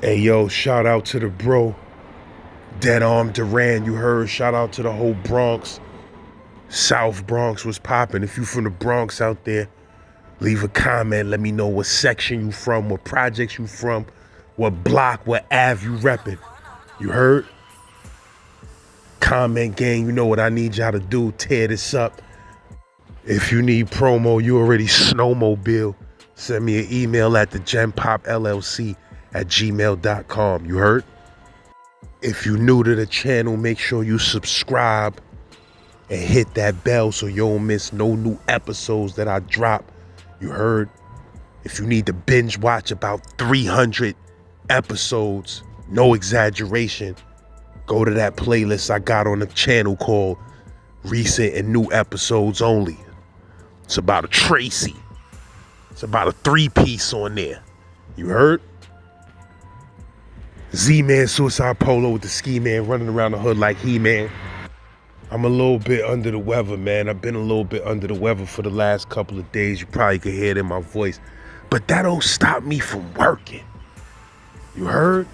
Hey yo, shout out to the bro, Dead Arm Duran. You heard? Shout out to the whole Bronx. South Bronx was popping. If you from the Bronx out there, leave a comment. Let me know what section you from, what projects you from, what block, what Ave you repping. You heard? Comment gang, you know what I need y'all to do. Tear this up. If you need promo, you already snowmobile. Send me an email at thegenpopllc@gmail.com. You heard? If you new to the channel, make sure you subscribe and hit that bell so you don't miss no new episodes that I drop. You heard? If you need to binge watch about 300 episodes, no exaggeration, go to that playlist I got on the channel called Recent and New Episodes Only. It's about a Tracy. It's about a 3-piece on there. You heard? Z-Man Suicide Polo with the ski man running around the hood like He-Man. I'm a little bit under the weather, man. I've been a little bit under the weather for the last couple of days. You probably could hear it in my voice. But that don't stop me from working. You heard?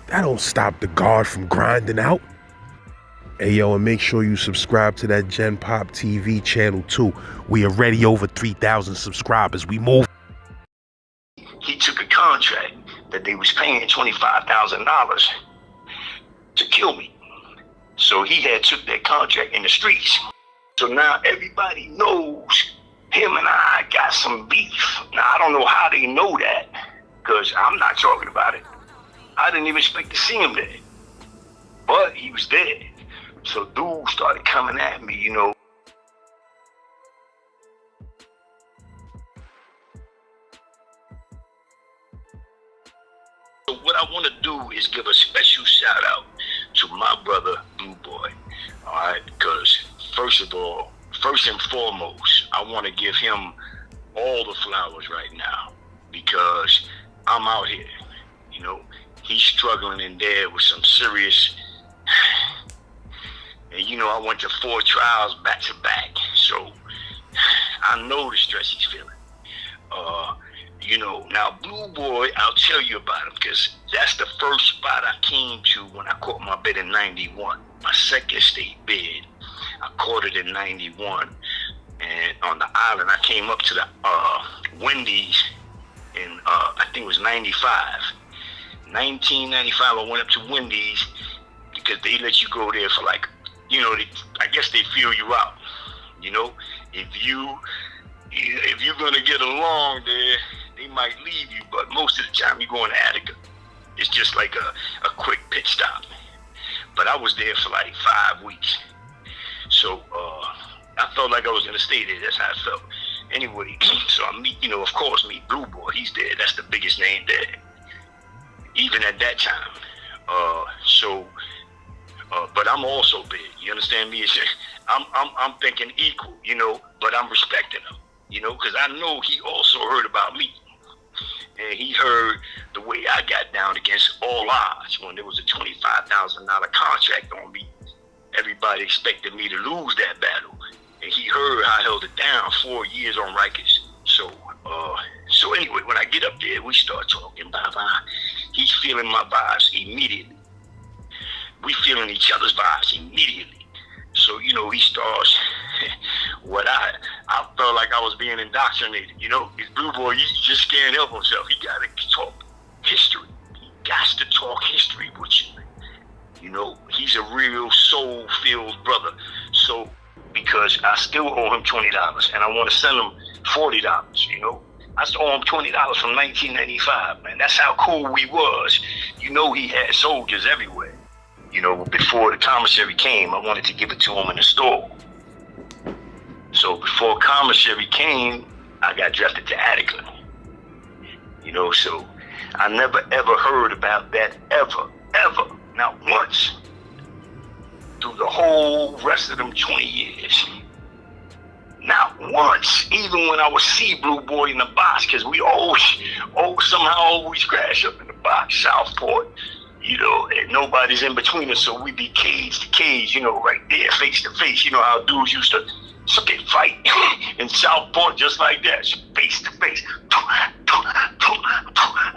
That don't stop the guard from grinding out. Hey, yo, and make sure you subscribe to that Gen Pop TV channel, too. We already over 3,000 subscribers. We move. He took a contract that they was paying $25,000 to kill me. So he had took that contract in the streets. So now everybody knows him and I got some beef. Now, I don't know how they know that, because I'm not talking about it. I didn't even expect to see him there. But he was there. So dudes started coming at me, you know. So what I want to do is give a special shout out to my brother, Blue Boy. All right, because first and foremost, I want to give him all the flowers right now, because I'm out here, you know. He's struggling in there with some serious, and you know, I went to 4 trials back to back, so I know the stress he's feeling. You know, now Blue Boy, I'll tell you about him, because that's the first spot I came to when I caught my bid in 91. My second state bid, I caught it in 91. And on the island, I came up to the Wendy's in, I think it was 95. 1995, I went up to Wendy's, because they let you go there for like, you know, I guess they feel you out. You know, if you're gonna get along there, they might leave you, but most of the time you go in Attica. It's just like a quick pit stop. But I was there for like 5 weeks. So I felt like I was gonna stay there. That's how I felt. Anyway, so I meet, you know, of course, meet Blue Boy. He's there. That's the biggest name there, even at that time. But I'm also big. You understand me? I'm thinking equal, you know, but I'm respecting him, you know, because I know he also heard about me. And he heard the way I got down against all odds when there was a $25,000 contract on me. Everybody expected me to lose that battle. And he heard how I held it down 4 years on Rikers. So anyway, when I get up there, we start talking, bye-bye. He's feeling my vibes immediately. We feeling each other's vibes immediately. So, you know, he starts what I felt like I was being indoctrinated, you know. This Blue Boy, he just can't help himself. He got to talk history. He got to talk history with you. You know, he's a real soul-filled brother. So, because I still owe him $20, and I want to send him $40, you know. I still owe him $20 from 1995, man. That's how cool we was. You know, he had soldiers everywhere. You know, before the commissary came, I wanted to give it to him in the store. So before commissary came, I got drafted to Attica. You know, so I never ever heard about that ever, not once, through the whole rest of them 20 years. Not once, even when I would see Blue Boy in the box, because we somehow always crash up in the box, Southport. You know, and nobody's in between us, so we be cage to cage, you know, right there, face to face. You know how dudes used to spit fight in Southport just like that, face to face,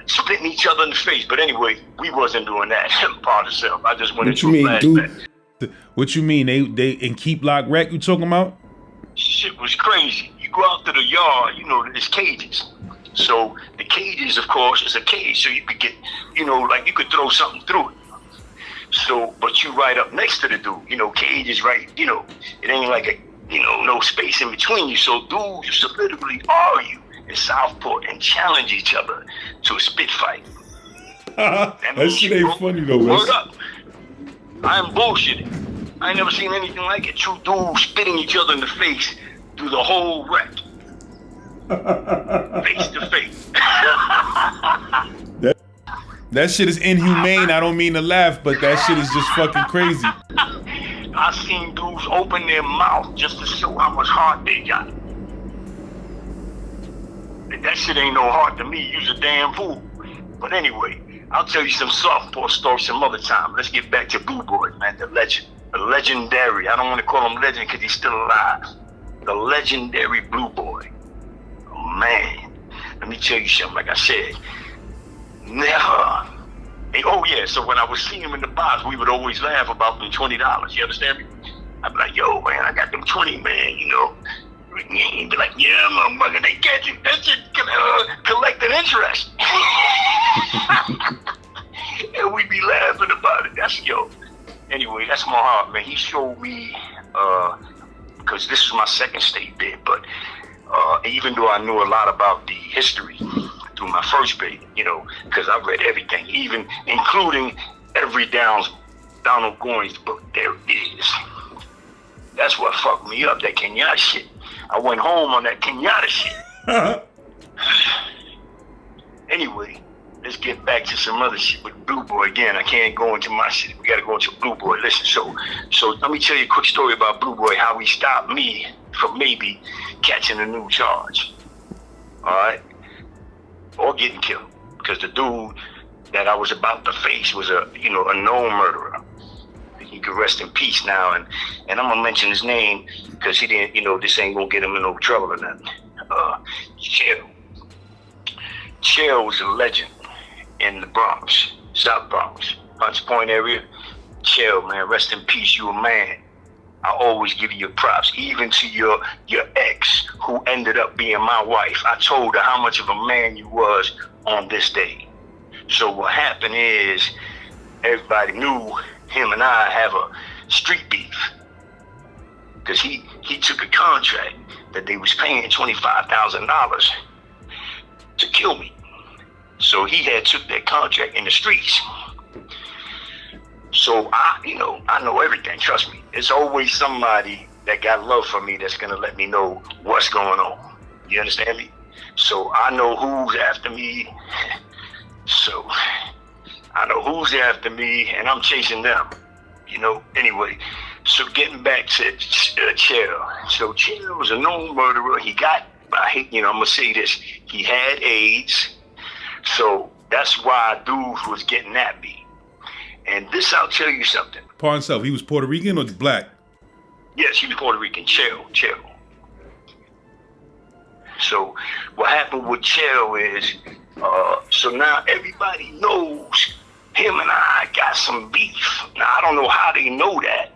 spitting each other in the face. But anyway, we wasn't doing that part of self. I just went What into you mean, a flashback. dude? What you mean? They in Keep Lock Rec you talking about? Shit was crazy. You go out to the yard, you know, there's cages. So the cages, of course, is a cage, so you could get, you know, like you could throw something through it. So, but you right up next to the dude, you know, cage is right, you know, it ain't like a, you know, no space in between you. So dudes used to literally argue in Southport and challenge each other to a spit fight. That shit ain't funny though, Word man. up. I am bullshitting. I ain't never seen anything like it. Two dudes spitting each other in the face through the whole wreck. Face to face. That shit is inhumane. I don't mean to laugh, but that shit is just fucking crazy. I seen dudes open their mouth just to show how much heart they got. That shit ain't no heart to me. You's a damn fool. But anyway, I'll tell you some softball stories some other time. Let's get back to Blue Boy, man, the legend. The legendary. I don't want to call him legend because he's still alive. The legendary Blue Boy. Oh, man. Let me tell you something, like I said. Never. Hey, oh, yeah, so when I would see him in the box, we would always laugh about them $20. You understand me? I'd be like, yo, man, I got them 20, man, you know. He'd be like, yeah, motherfucker, they get you. That shit collecting interest. And we'd be laughing about it. That's, yo. Anyway, that's my heart, man. He showed me, because this was my second state bid, but even though I knew a lot about the history through my first bid, you know, because I read everything, even including every Donald Goines book there is. That's what fucked me up, that Kenyatta shit. I went home on that Kenyatta shit. Anyway, let's get back to some other shit with Blue Boy again. I can't go into my shit. We gotta go into Blue Boy. Listen, so let me tell you a quick story about Blue Boy, how he stopped me from maybe catching a new charge. All right? Or getting killed. Because the dude that I was about to face was a known murderer. He could rest in peace now, and I'm gonna mention his name because he didn't, this ain't gonna get him in no trouble or nothing. Chael was a legend in the Bronx, South Bronx, Hunts Point area. Chael, man, rest in peace, you a man. I always give you your props, even to your ex who ended up being my wife. I told her how much of a man you was on this day. So what happened is everybody knew him and I have a street beef because he took a contract that they was paying $25,000 to kill me. So he had took that contract in the streets. So I know everything, trust me. It's always somebody that got love for me that's gonna let me know what's going on. You understand me? So I know who's after me. So I know who's after me, and I'm chasing them. Anyway, so getting back to Chael. So Chael was a known murderer. He got, I'm gonna say this, he had AIDS. So that's why dudes was getting at me. And this, I'll tell you something. Pardon himself, he was Puerto Rican or black? Yes, he was Puerto Rican, Chael. So what happened with Chael is, so now everybody knows him and I got some beef. Now, I don't know how they know that,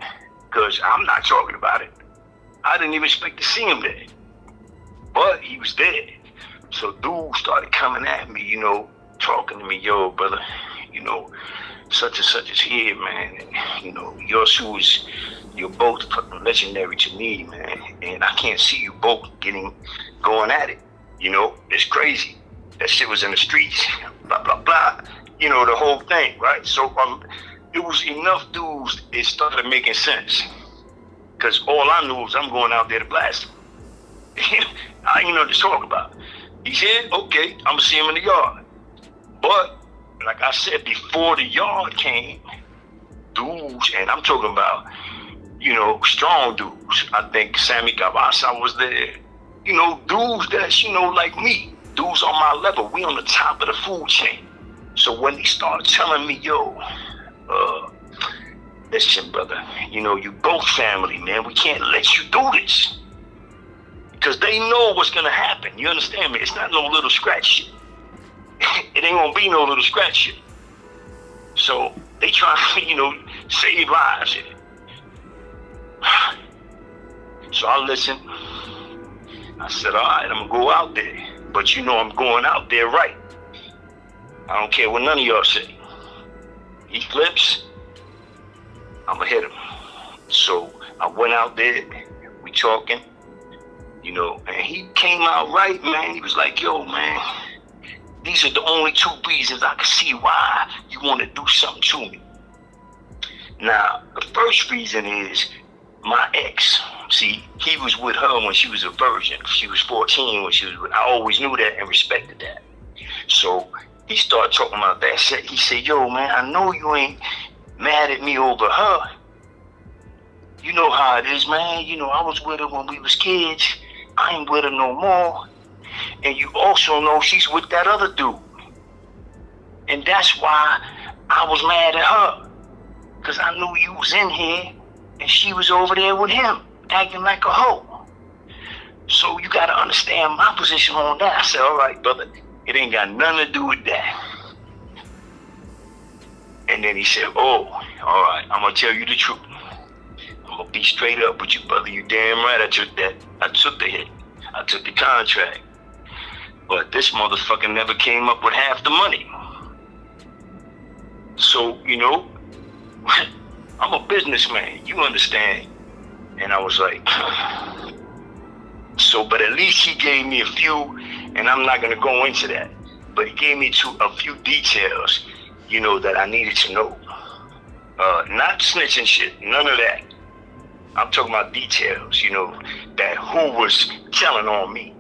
because I'm not talking about it. I didn't even expect to see him there. But he was there. So dudes started coming at me, talking to me, yo, brother, such and such is here, man. And, your shoes, you're both fucking legendary to me, man. And I can't see you both going at it. It's crazy. That shit was in the streets, blah, blah, blah. The whole thing, right? So it was enough dudes, it started making sense. Because all I knew was I'm going out there to blast him. I ain't nothing to talk about. He said, okay, I'm going to see him in the yard. But, like I said, before the yard came, dudes, and I'm talking about, strong dudes. I think Sammy Gavasa was there. Dudes that's, like me. Dudes on my level. We on the top of the food chain. So when they started telling me, yo, listen, brother, you both family, man. We can't let you do this. Because they know what's gonna happen. You understand me? It's not no little scratch shit. It ain't gonna be no little scratch shit. So they try to, save lives in it. So I listened. I said, all right, I'm gonna go out there. But I'm going out there right. I don't care what none of y'all say. He flips, I'm gonna hit him. So I went out there, we talking, and he came out right, man. He was like, yo, man, these are the only two reasons I can see why you want to do something to me. Now, the first reason is my ex. See, he was with her when she was a virgin. She was 14 when she was with, I always knew that and respected that. So he started talking about that. He said, yo, man, I know you ain't mad at me over her. You know how it is, man. I was with her when we was kids. I ain't with her no more. And you also know she's with that other dude. And that's why I was mad at her. Because I knew you was in here and she was over there with him, acting like a hoe. So you got to understand my position on that. I said, all right, brother, it ain't got nothing to do with that. And then he said, oh, all right, I'm going to tell you the truth. I'm going to be straight up with you, brother. You damn right I took that. I took the hit. I took the contract. But this motherfucker never came up with half the money. So, I'm a businessman. You understand? And I was like, but at least he gave me a few, and I'm not going to go into that. But he gave me a few details, that I needed to know. Not snitching shit, none of that. I'm talking about details, that who was telling on me.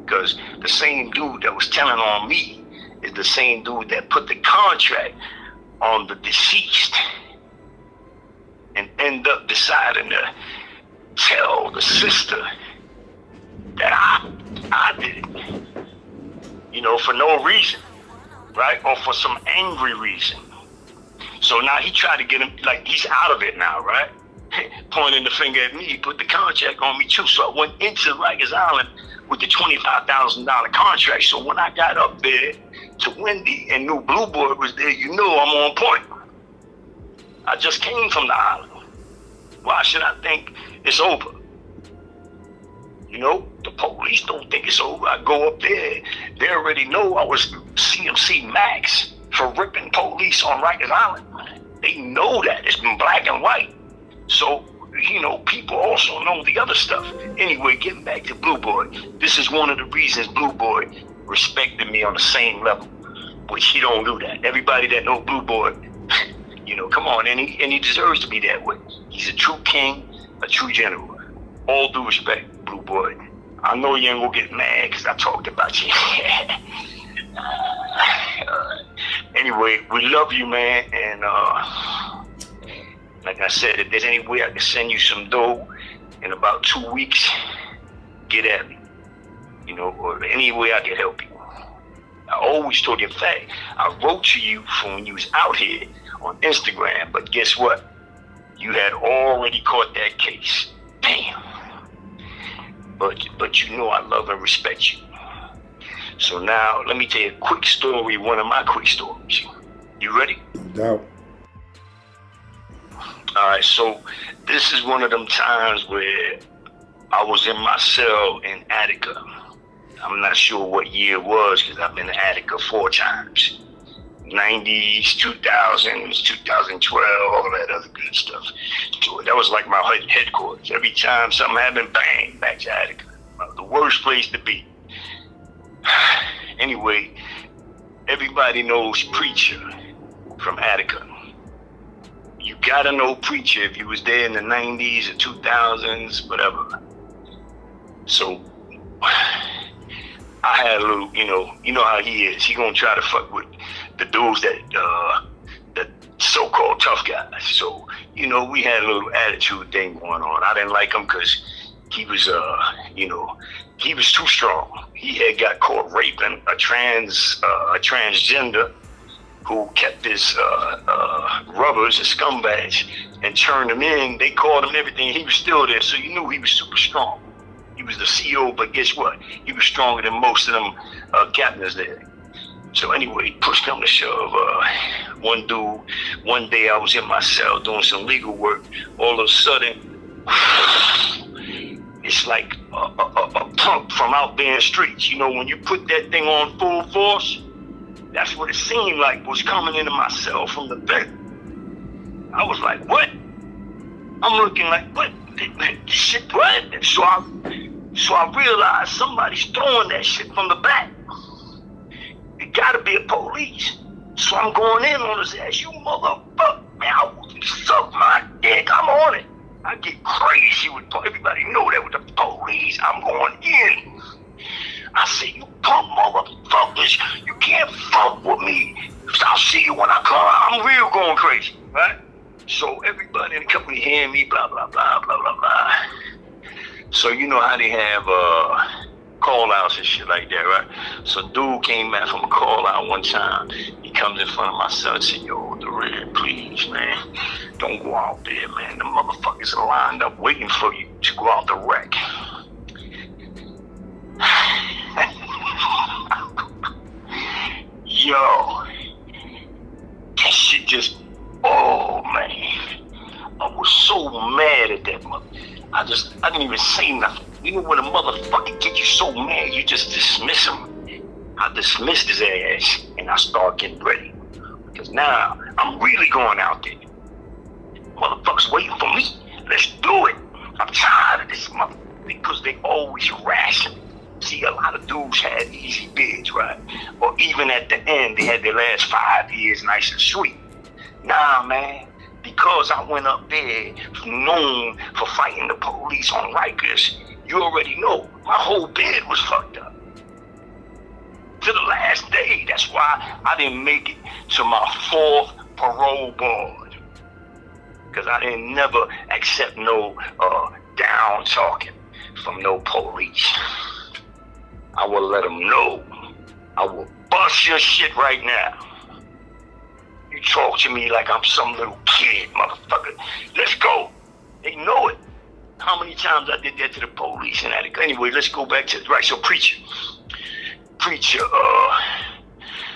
Because the same dude that was telling on me is the same dude that put the contract on the deceased and end up deciding to tell the sister that I did it, for no reason, right? Or for some angry reason. So now he tried to get him, like he's out of it now, right? Pointing the finger at me, he put the contract on me too. So I went into Rikers Island with the $25,000 contract. So when I got up there to Wende and knew Blue Boy was there, I'm on point. I just came from the island. Why should I think it's over? The police don't think it's over. I go up there, they already know I was CMC Max for ripping police on Rikers Island. They know that. It's been black and white. So, people also know the other stuff. Anyway, getting back to Blue Boy, this is one of the reasons Blue Boy respected me on the same level, which he don't do that. Everybody that know Blue Boy, come on, and he deserves to be that way. He's a true king, a true general. All due respect, Blue Boy. I know you ain't gonna get mad because I talked about you. Anyway, we love you, man, and like I said, if there's any way I can send you some dough in about 2 weeks, get at me. Or any way I can help you. I always told you, in fact, I wrote to you from when you was out here on Instagram, but guess what? You had already caught that case. Damn. But I love and respect you. So now, let me tell you a quick story, one of my quick stories. You ready? No doubt. All right, so this is one of them times where I was in my cell in Attica. I'm not sure what year it was because I've been to Attica 4 times. 90s, 2000s, 2012, all that other good stuff. So that was like my headquarters. Every time something happened, bang, back to Attica. The worst place to be. Anyway, everybody knows Preacher from Attica. You gotta know Preacher if you was there in the 90s or 2000s, whatever. So I had a little, you know how he is. He gonna try to fuck with the dudes that so-called tough guys. So, we had a little attitude thing going on. I didn't like him because he was, he was too strong. He had got caught raping a transgender who kept his rubbers and scumbags and turned them in. They called him everything. He was still there, so you knew he was super strong. He was the CEO, but guess what? He was stronger than most of them captains there. So anyway, push come to shove. One day I was in my cell doing some legal work. All of a sudden, it's like a pump from out there in the streets. You know, when you put that thing on full force, that's what it seemed like was coming into my cell from the vent. I was like, what? I'm looking like, what? This shit, what? So I realized somebody's throwing that shit from the back. It gotta be a police. So I'm going in on his ass. You motherfucker, man, I want you to suck my dick. I'm on it. I get crazy with everybody know that with the police. I'm going in. I say, you punk motherfuckers, you can't fuck with me. I'll see you when I come out. I'm real going crazy, right? So everybody in the company hearing me, blah, blah, blah, blah, blah, blah. So you know how they have call-outs and shit like that, right? So dude came back from a call-out one time. He comes in front of my son and said, yo, Duran, please, man, don't go out there, man. The motherfuckers are lined up waiting for you to go out the wreck. Yo, that shit just, oh man, I was so mad at that mother. I didn't even say nothing. You know when a motherfucker gets you so mad, you just dismiss him. I dismissed his ass and I started getting ready. Because now I'm really going out there. Motherfuckers waiting for me. Let's do it. I'm tired of this motherfucker because they always harassing me. See, a lot of dudes had easy bids, right? Or even at the end, they had their last 5 years nice and sweet. Nah, man, because I went up there known for fighting the police on Rikers, you already know, my whole bid was fucked up. To the last day, that's why I didn't make it to my 4th parole board. Because I didn't never accept no down talking from no police. I will let them know. I will bust your shit right now. You talk to me like I'm some little kid, motherfucker. Let's go. They know it. How many times I did that to the police in Attica? Anyway, let's go back to, right, so Preacher,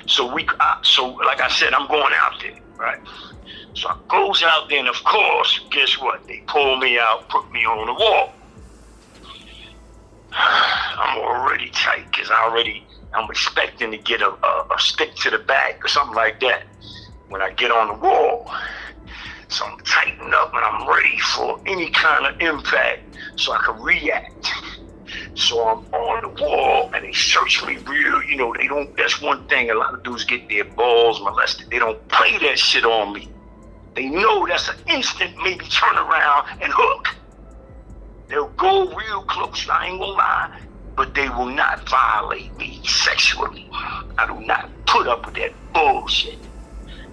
so like I said, I'm going out there, right? So I goes out there and of course, guess what? They pull me out, put me on the wall. I'm already tight because I'm expecting to get a stick to the back or something like that when I get on the wall. So I'm tightened up and I'm ready for any kind of impact so I can react. So I'm on the wall and they search me real, you know, that's one thing, a lot of dudes get their balls molested. They don't play that shit on me. They know that's an instant maybe turn around and hook. They'll go real close, I ain't gonna lie, but they will not violate me sexually. I do not put up with that bullshit.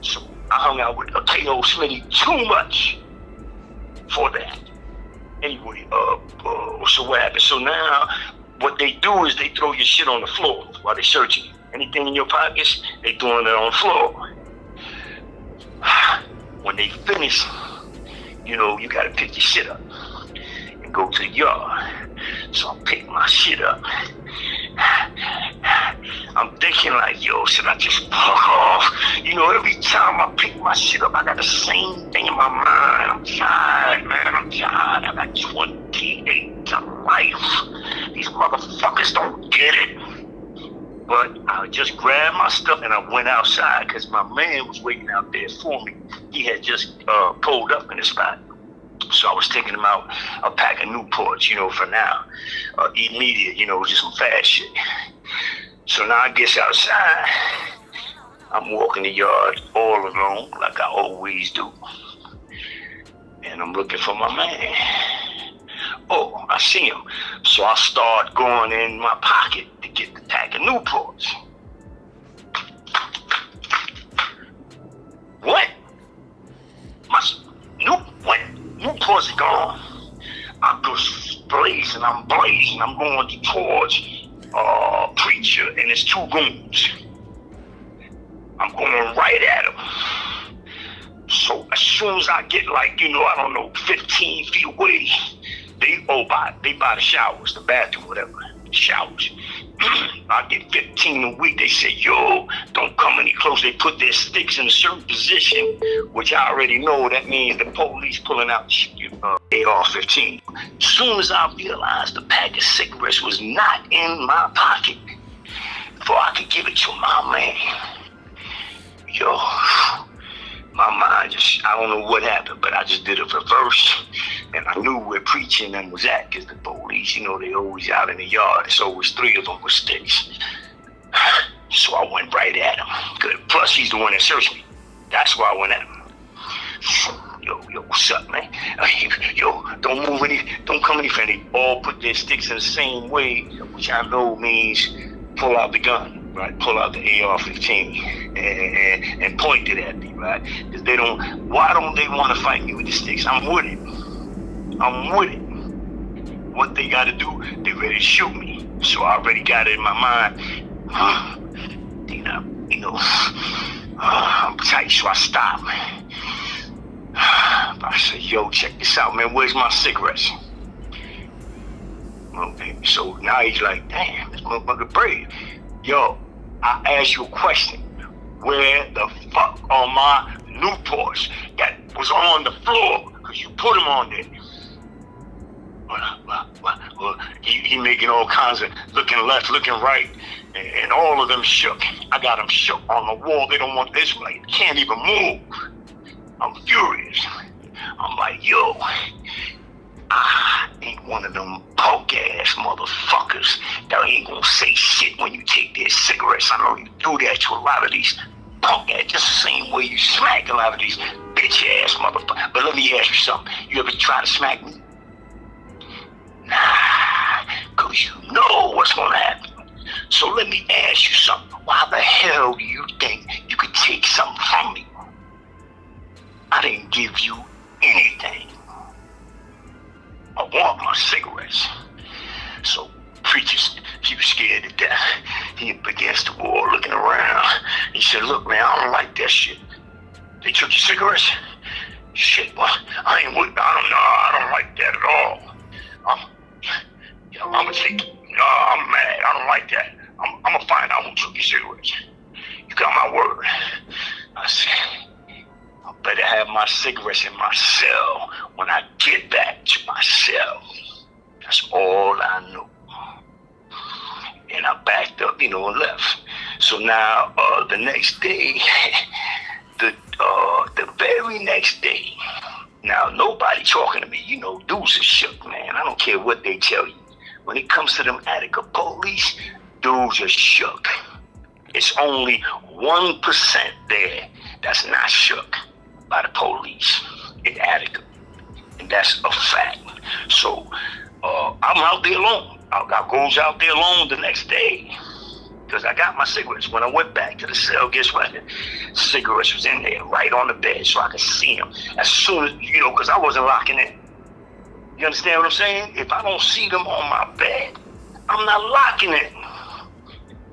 So I hung out with K.O. Smitty too much for that. Anyway, so what happened? So now, what they do is they throw your shit on the floor while they searching you. Anything in your pockets, they throwing it on the floor. When they finish, you know, you gotta pick your shit up and go to the yard. So I pick my shit up. I'm thinking like, yo, should I just fuck off? You know, every time I pick my shit up, I got the same thing in my mind. I'm tired, man, I'm tired. I got 28 to life. These motherfuckers don't get it. But I just grabbed my stuff and I went outside because my man was waiting out there for me. He had just pulled up in the spot. So I was taking him out a pack of Newports, you know, for now. Immediate, you know, just some fast shit. So now I get outside. I'm walking the yard all alone, like I always do. And I'm looking for my man. Oh, I see him. So I start going in my pocket to get the pack of Newports. What? Newports are gone. I'm just blazing. I'm going towards Preacher and his 2 goons. I'm going right at him. So as soon as I get like, you know, I don't know, 15 feet away, They buy the showers, the bathroom, whatever, showers. I get 15 a week. They say, yo, don't come any closer. They put their sticks in a certain position, which I already know that means the police pulling out AR-15. As soon as I realized the pack of cigarettes was not in my pocket, before I could give it to my man, yo, my mind just, I don't know what happened, but I just did a reverse, and I knew where preaching them was at, because the police, they always out in the yard. There's always 3 of them with sticks. So I went right at him. Good. Plus, he's the one that searched me. That's why I went at him. Yo, what's up, man? Yo, don't come any further. They all put their sticks in the same way, which I know means pull out the gun, right? Pull out the AR-15 and point it at me, right? Because why don't they want to fight me with the sticks? I'm with it. What they got to do, they ready to shoot me. So I already got it in my mind. I'm tight, so I stop. I said, yo, check this out, man. Where's my cigarettes? Okay, so now he's like, damn, this motherfucker brave. Yo, I asked you a question. Where the fuck are my Newports that was on the floor? Because you put them on there. Well, he making all kinds of looking left, looking right, and all of them shook. I got them shook on the wall. They don't want this way. Can't even move. I'm furious. I'm like, yo, I ain't one of them punk ass motherfuckers that ain't gonna say shit when you take their cigarettes. I know you do that to a lot of these punk ass, just the same way you smack a lot of these bitch ass motherfuckers. But let me ask you something. You ever try to smack me? Nah, cause you know what's gonna happen. So let me ask you something. Why the hell do you think you could take something from me? I didn't give you anything. I want my cigarettes. So preacher, he was scared to death. He up against the wall looking around. He said, look, man, I don't like that shit. They took your cigarettes? Shit, what? I don't like that at all. I'm gonna take it. No, I'm mad. I don't like that. I'm gonna find out who took your cigarettes. You got my word. I said, I better have my cigarettes in my cell when I get back to my cell. That's all I know. And I backed up, and left. So now, the next day, the very next day, now nobody talking to me, dudes are shook, man. I don't care what they tell you. When it comes to them Attica police, dudes are shook. It's only 1% there that's not shook by the police in Attica. And that's a fact. So I'm out there alone. I goes out there alone the next day because I got my cigarettes. When I went back to the cell, guess what? Cigarettes was in there right on the bed so I could see them. As soon as, because I wasn't locking in. You understand what I'm saying? If I don't see them on my bed, I'm not locking in.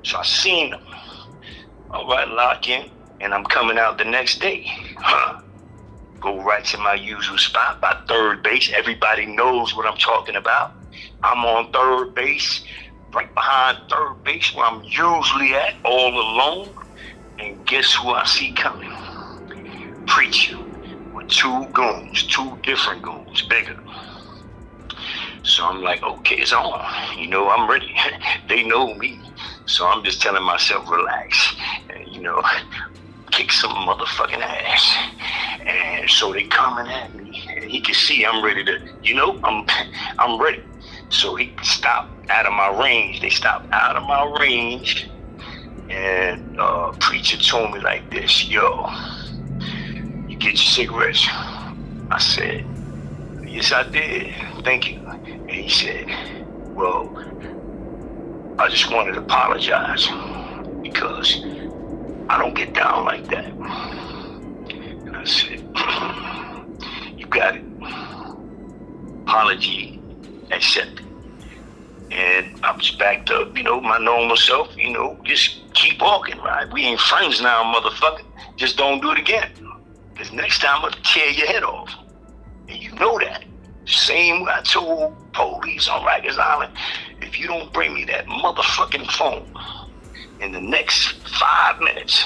So I seen them. All right, lock in, and I'm coming out the next day. Go right to my usual spot by third base. Everybody knows what I'm talking about. I'm on third base, right behind third base where I'm usually at, all alone. And guess who I see coming? Preacher with 2 goons, 2 different goons, bigger. So I'm like, okay, it's on. I'm ready. They know me. So I'm just telling myself, relax. And, kick some motherfucking ass. And so they coming at me. And he can see I'm ready to, I'm ready. So he stopped out of my range. They stopped out of my range. And preacher told me like this, yo, you get your cigarettes? I said, yes, I did. Thank you. And he said, well, I just wanted to apologize because I don't get down like that. And I said, you got it. Apology accepted. And I was backed up, my normal self, just keep walking, right? We ain't friends now, motherfucker. Just don't do it again. Because next time I'm going to tear your head off. And you know that. Same way I told police on Rikers Island, if you don't bring me that motherfucking phone in the next 5 minutes,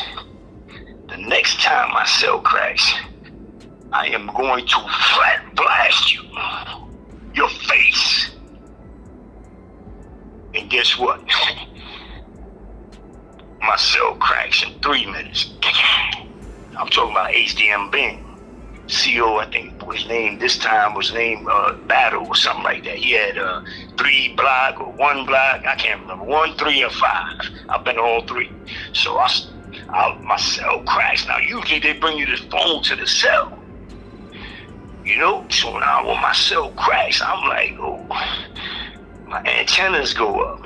the next time my cell cracks, I am going to flat blast you, your face. And guess what? My cell cracks in 3 minutes. I'm talking about HDM Ben. CO, I think his name this time was named Battle or something like that. He had 3 block or 1 block. I can't remember. 1, 3, or 5. I've been all 3. So my cell cracks. Now usually they bring you the phone to the cell. You know, so now when my cell cracks, I'm like, oh, my antennas go up.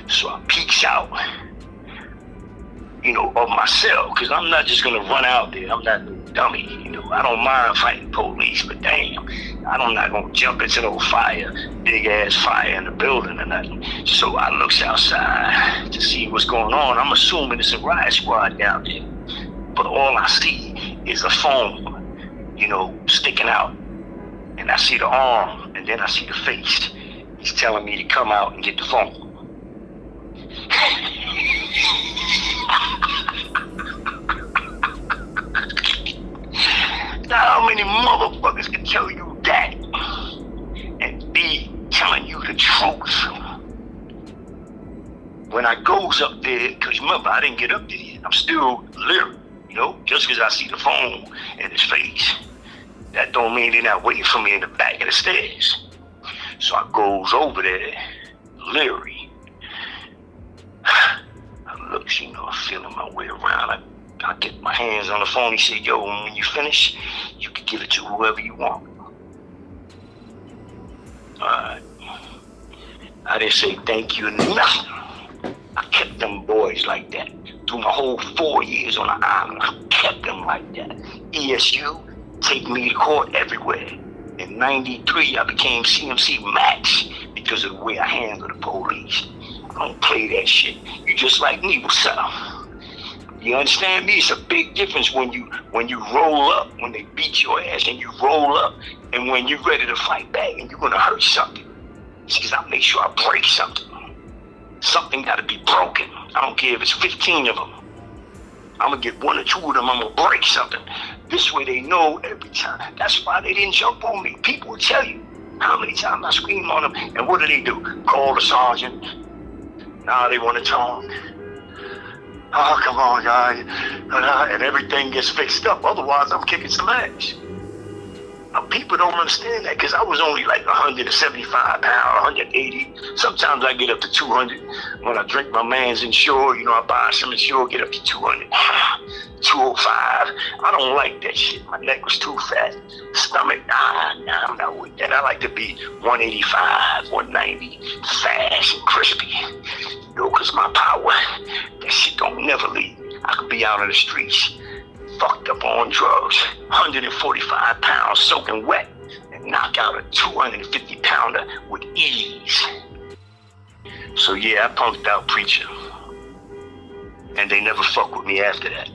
So I peeks out, you know, of my cell, because I'm not just gonna run out there. I'm not no dummy, you know. I don't mind fighting police, but damn, I'm not gonna jump into no fire, big ass fire in the building or nothing. So I looks outside to see what's going on. I'm assuming it's a riot squad down there, but all I see is a phone, you know, sticking out, and I see the arm, and then I see the face. He's telling me to come out and get the phone. Now, how many motherfuckers can tell you that and be telling you the truth? When I goes up there, because remember, I didn't get up there yet. I'm still lyric, you know, just because I see the phone in his face. That don't mean they're not waiting for me in the back of the stairs. So I goes over there, leery. I looks, you know, I'm feeling my way around. I get my hands on the phone. He said, yo, when you finish, you can give it to whoever you want. Alright. I didn't say thank you or nothing. I kept them boys like that. Through my whole 4 years on the island, I kept them like that. ESU, take me to court everywhere. In 93, I became CMC Max because of the way I handle the police. I don't play that shit. You just like me, what's up? You understand me? It's a big difference when you roll up, when they beat your ass and you roll up, and when you're ready to fight back and you're gonna hurt something. Because I make sure I break something. Something gotta be broken. I don't care if it's 15 of them. I'm gonna get 1 or 2 of them, I'm gonna break something. This way they know every time. That's why they didn't jump on me. People will tell you how many times I scream on them, and what do? Call the sergeant. Now they want to talk. Oh, come on, guys. And everything gets fixed up. Otherwise, I'm kicking some ass. People don't understand that because I was only like 175 pounds, 180. Sometimes I get up to 200. When I drink my man's Ensure, you know, I buy some Ensure, get up to 200, 205. I don't like that shit. My neck was too fat. Stomach, nah, I'm not with that. I like to be 185, 190, fast and crispy. You know, because my power, that shit don't never leave me. I could be out on the streets, fucked up on drugs, 145 pounds soaking wet, and knock out a 250 pounder with ease. So yeah, I punked out Preacher. And they never fuck with me after that.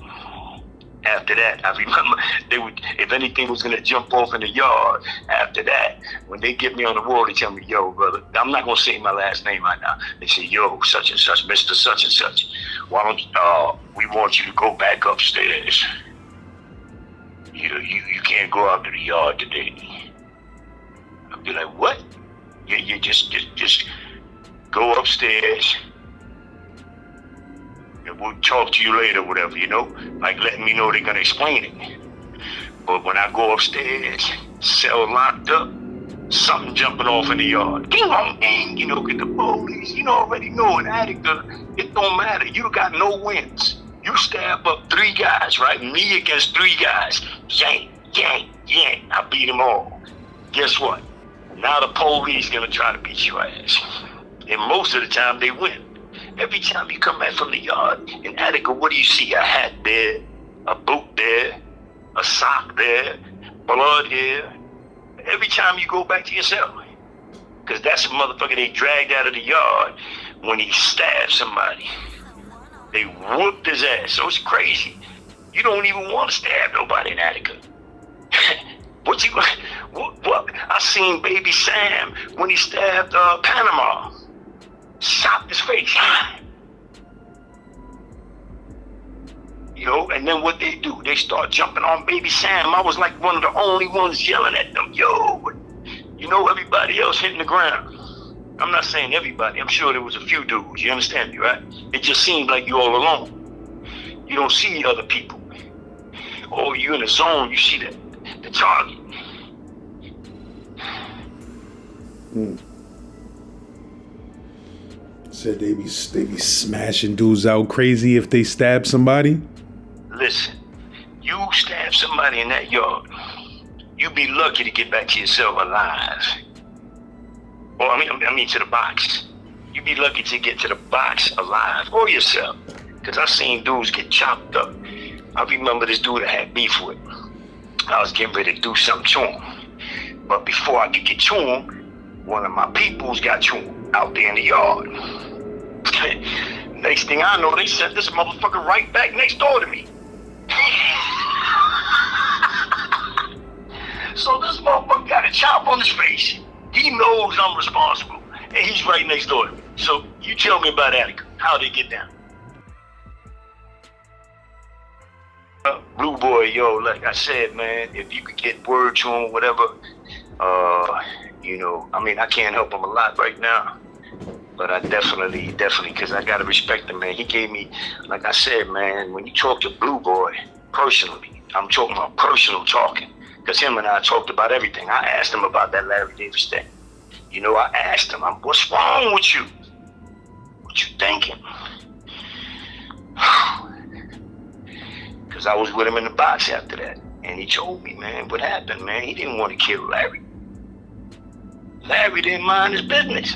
After that, I remember they would, if anything was gonna jump off in the yard, after that, when they get me on the wall, they tell me, yo, brother, I'm not gonna say my last name right now. They say, yo, such and such, Mr. Such and Such, why don't we want you to go back upstairs. You can't go out to the yard today. I'll be like, what? You just go upstairs. And we'll talk to you later, whatever, you know? Like letting me know they're gonna explain it. But when I go upstairs, cell locked up, something jumping off in the yard. Ding, dong, ding, you know, get the police. You know, already know in Attica, it don't matter. You got no wins. You stab up 3 guys, right? Me against 3 guys. Yank, yank, yank. I beat them all. Guess what? Now the police gonna try to beat your ass. And most of the time they win. Every time you come back from the yard in Attica, what do you see? A hat there, a boot there, a sock there, blood here. Every time you go back to your cell. Because that's a motherfucker they dragged out of the yard when he stabbed somebody. They whooped his ass. So it's crazy. You don't even want to stab nobody in Attica. What you, what? I seen Baby Sam when he stabbed Panama. Shot his face. You know, and then what they do, they start jumping on Baby Sam. I was like one of the only ones yelling at them, yo. You know, everybody else hitting the ground. I'm not saying everybody. I'm sure there was a few dudes. You understand me, right? It just seemed like you all alone. You don't see other people. Or you in a zone, you see the target. Said they be smashing dudes out crazy if they stab somebody. Listen, you stab somebody in that yard, you be lucky to get back to yourself alive. Or I mean to the box. You be lucky to get to the box alive, or yourself. Cause I seen dudes get chopped up. I remember this dude I had beef with. I was getting ready to do something to him. But before I could get to him, one of my peoples got to him out there in the yard. Next thing I know, they sent this motherfucker right back next door to me. So this motherfucker got a chop on his face. He knows I'm responsible, and he's right next door to me. So you tell me about Attica. How'd they get down? Blue Boy, yo, like I said, man, if you could get word to him, whatever, you know, I mean, I can't help him a lot right now. But I definitely, because I gotta respect him, man. He gave me, like I said, man, when you talk to Blue Boy personally, I'm talking about personal talking. Because him and I talked about everything. I asked him about that Larry Davis thing. You know, I asked him, what's wrong with you? What you thinking? Because I was with him in the box after that. And he told me, man, what happened, man? He didn't want to kill Larry. Larry didn't mind his business.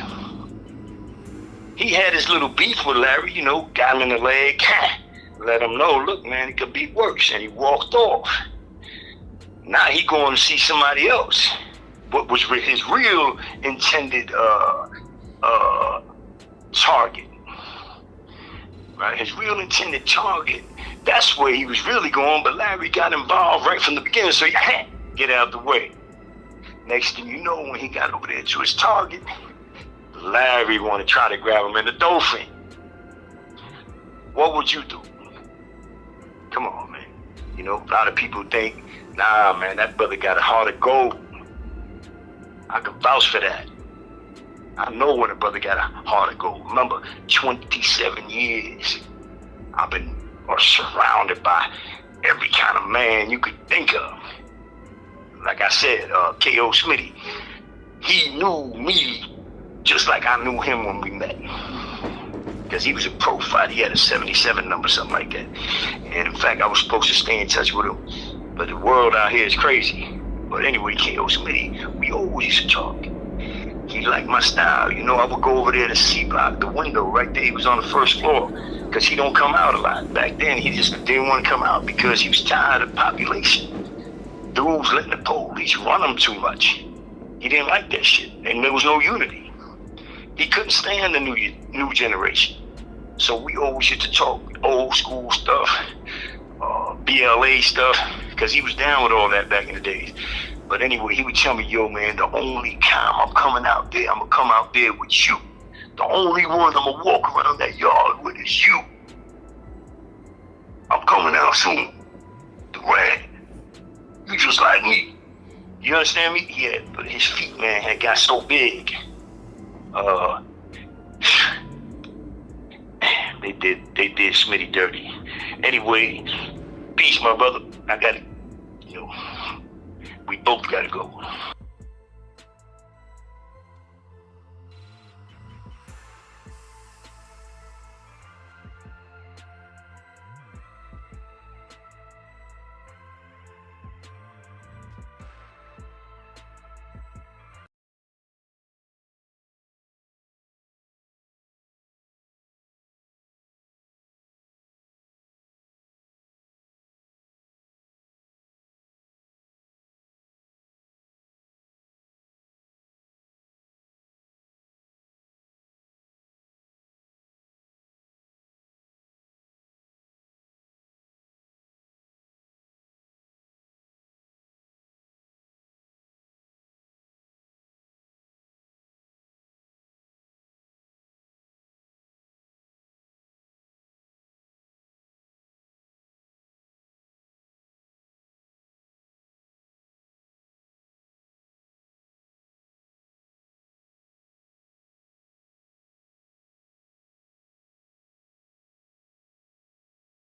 He had his little beef with Larry, you know, got him in the leg, let him know, look, man, it could be worse. And he walked off. Now he going to see somebody else. What was his real intended target, right? His real intended target, that's where he was really going, but Larry got involved right from the beginning, so he had to get out of the way. Next thing you know, when he got over there to his target, Larry wanted to try to grab him in the dolphin. What would you do? Come on, man. You know, a lot of people think, nah, man, that brother got a heart of gold. I can vouch for that. I know when a brother got a heart of gold. Remember, 27 years, I've been surrounded by every kind of man you could think of. Like I said, K.O. Smitty, he knew me just like I knew him when we met. Because he was a pro fighter. He had a 77 number, something like that. And in fact, I was supposed to stay in touch with him. But the world out here is crazy. But anyway, K.O. Smitty, we always used to talk. He liked my style. You know, I would go over there to see by the window right there. He was on the first floor. Because he don't come out a lot. Back then, he just didn't want to come out because he was tired of population. Dudes letting the police run him too much. He didn't like that shit. And there was no unity. He couldn't stand the new generation. So we always used to talk old school stuff, BLA stuff, because he was down with all that back in the days. But anyway, he would tell me, yo, man, the only time I'm coming out there, I'm going to come out there with you. The only one I'm going to walk around that yard with is you. I'm coming out soon. Duran, you just like me. You understand me? Yeah, but his feet, man, had got so big. They did Smitty dirty. Anyway, peace, my brother. I gotta, we both gotta go.